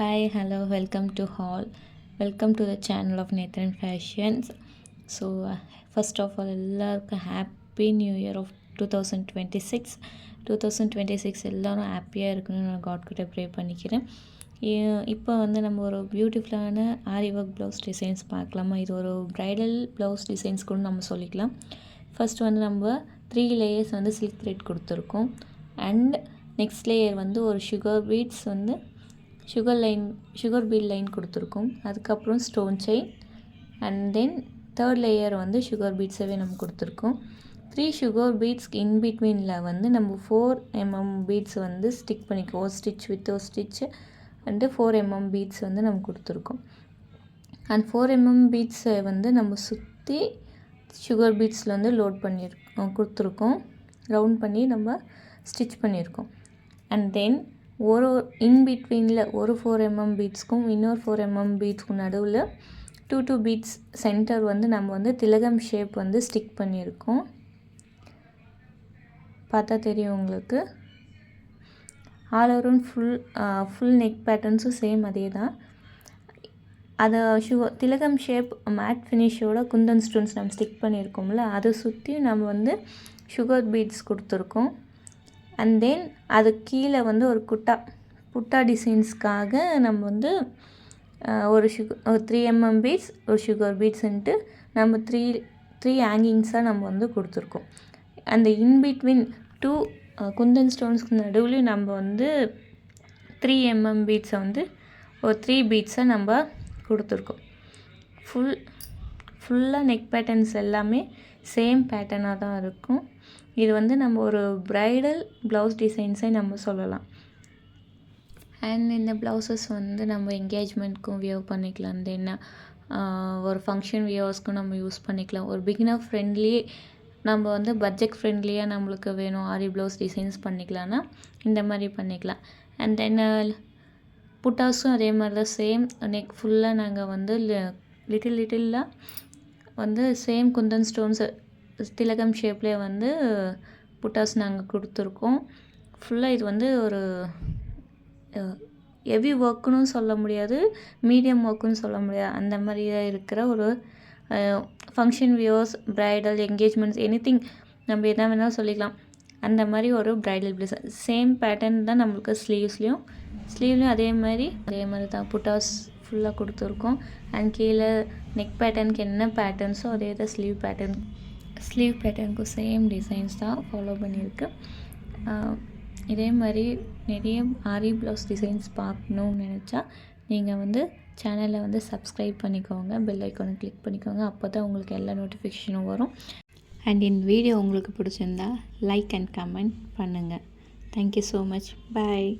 Hi, hello, welcome to all. Welcome to the channel of Nathan Fashions. So, first of all, எல்லாருக்கும் happy new year of 2026 எல்லோரும் ஹாப்பியாக இருக்கணும்னு நான் God கிட்ட pray பண்ணிக்கிறேன். இப்போ வந்து நம்ம ஒரு பியூட்டிஃபுல்லான ஆரி ஒர்க் ப்ளவுஸ் டிசைன்ஸ் பார்க்கலாமா. இது ஒரு ப்ரைடல் ப்ளவுஸ் டிசைன்ஸ் கூட நம்ம சொல்லிக்கலாம். ஃபஸ்ட் வந்து நம்ம 3 லேயர்ஸ் வந்து சில்க் த்ரெட் கொடுத்துருக்கோம். அண்ட் நெக்ஸ்ட் லேயர் வந்து ஒரு சுகர் பீட்ஸ் வந்து சுகர் பீட் லைன் கொடுத்துருக்கோம். அதுக்கப்புறம் stone chain and then third layer வந்து சுகர் பீட்ஸாகவே நம்ம கொடுத்துருக்கோம். 3 சுகர் பீட்ஸ்க்கு இன்பிட்வீனில் வந்து நம்ம 4 mm பீட்ஸ் வந்து ஸ்டிக் பண்ணிக்குவோம். Stitch with stitch and 4 mm beads வந்து நம்ம கொடுத்துருக்கோம். அண்ட் 4 mm பீட்ஸை வந்து நம்ம சுற்றி சுகர் பீட்ஸில் வந்து லோட் கொடுத்துருக்கோம். ரவுண்ட் பண்ணி நம்ம ஸ்டிச் பண்ணியிருக்கோம். அண்ட் தென் ஒரு இன்பிட்வீனில் ஒரு 4 mm பீட்ஸ்க்கும் இன்னொரு 4 mm பீட்ஸ்க்கும் நடுவில் 2 பீட்ஸ் சென்டர் வந்து நம்ம வந்து திலகம் ஷேப் வந்து ஸ்டிக் பண்ணியிருக்கோம். பார்த்தா தெரியும் உங்களுக்கு. ஆல் ஓவரும் ஃபுல் நெக் பேட்டர்ன்ஸும் சேம் அதே தான். அதை திலகம் ஷேப் மேட் ஃபினிஷோட குந்தன் ஸ்டோன்ஸ் நம்ம ஸ்டிக் பண்ணியிருக்கோம்ல, அதை சுற்றி நம்ம வந்து சுகர் பீட்ஸ் கொடுத்துருக்கோம். அண்ட் தென் அது கீழே வந்து ஒரு புட்டா டிசைன்ஸ்க்காக நம்ம வந்து ஒரு 3 mm பீட்ஸ் ஒரு சுகர் பீட்ஸ்ன்ட்டு நம்ம த்ரீ ஹேங்கிங்ஸாக நம்ம வந்து கொடுத்துருக்கோம். அந்த இன்பிட்வீன் 2 குந்தன் ஸ்டோன்ஸ்க்கு நடுவுலையும் நம்ம வந்து 3 mm பீட்ஸை வந்து ஒரு 3 பீட்ஸாக நம்ம கொடுத்துருக்கோம். ஃபுல்லாக நெக் பேட்டர்ன்ஸ் எல்லாமே சேம் பேட்டர்னாக தான் இருக்கும். இது வந்து நம்ம ஒரு ப்ரைடல் ப்ளவுஸ் டிசைன்ஸை நம்ம சொல்லலாம். அண்ட் இந்த ப்ளவுசஸ் வந்து நம்ம என்கேஜ்மெண்ட்க்கும் வியர் பண்ணிக்கலாம். தென் ஒரு ஃபங்க்ஷன் வியர்ஸ்க்கும் நம்ம யூஸ் பண்ணிக்கலாம். ஒரு பிகினர் ஃப்ரெண்ட்லி நம்ம வந்து பட்ஜெட் ஃப்ரெண்ட்லியாக நம்மளுக்கு வேணும் ஆரி ப்ளவுஸ் டிசைன்ஸ் பண்ணிக்கலாம்னா இந்த மாதிரி பண்ணிக்கலாம். அண்ட் தென் புட்டாஸும் அதே மாதிரி தான் சேம் நெக் ஃபுல்லாக நாங்கள் வந்து லிட்டிலாக வந்து சேம் குந்தன் ஸ்டோன்ஸ் திலகம் ஷேப்லேயே வந்து புட்டாஸ் நாங்கள் கொடுத்துருக்கோம். ஃபுல்லாக இது வந்து ஒரு ஹெவி ஒர்க்குன்னு சொல்ல முடியாது, மீடியம் ஒர்க்குன்னு சொல்ல முடியாது, அந்த மாதிரி இருக்கிற ஒரு function wears, bridal, engagements, anything நம்ம எதா வேணாலும் சொல்லிக்கலாம். அந்த மாதிரி ஒரு ப்ரைடல் ப்ளவுஸ் சேம் பேட்டர்ன் தான் நம்மளுக்கு ஸ்லீவ்லேயும் அதே மாதிரி தான் புட்டாஸ் ஃபுல்லாக கொடுத்துருக்கோம். அண்ட் கீழே நெக் பேட்டர்னுக்கு என்ன பேட்டர்ன்ஸோ அதே தான் ஸ்லீவ் பேட்டர்னுக்கும் சேம் டிசைன்ஸ் தான் ஃபாலோ பண்ணியிருக்கு. இதே மாதிரி நிறைய ஆரி ப்ளவுஸ் டிசைன்ஸ் பார்க்கணுன்னு நினச்சா நீங்கள் வந்து சேனலை வந்து சப்ஸ்கிரைப் பண்ணிக்கோங்க, பெல் ஐக்கானை கிளிக் பண்ணிக்கோங்க. அப்போ தான் உங்களுக்கு எல்லா நோட்டிஃபிகேஷனும் வரும். அண்ட் இந்த வீடியோ உங்களுக்கு பிடிச்சிருந்தா லைக் அண்ட் கமெண்ட் பண்ணுங்கள். Thank you so much. பாய்.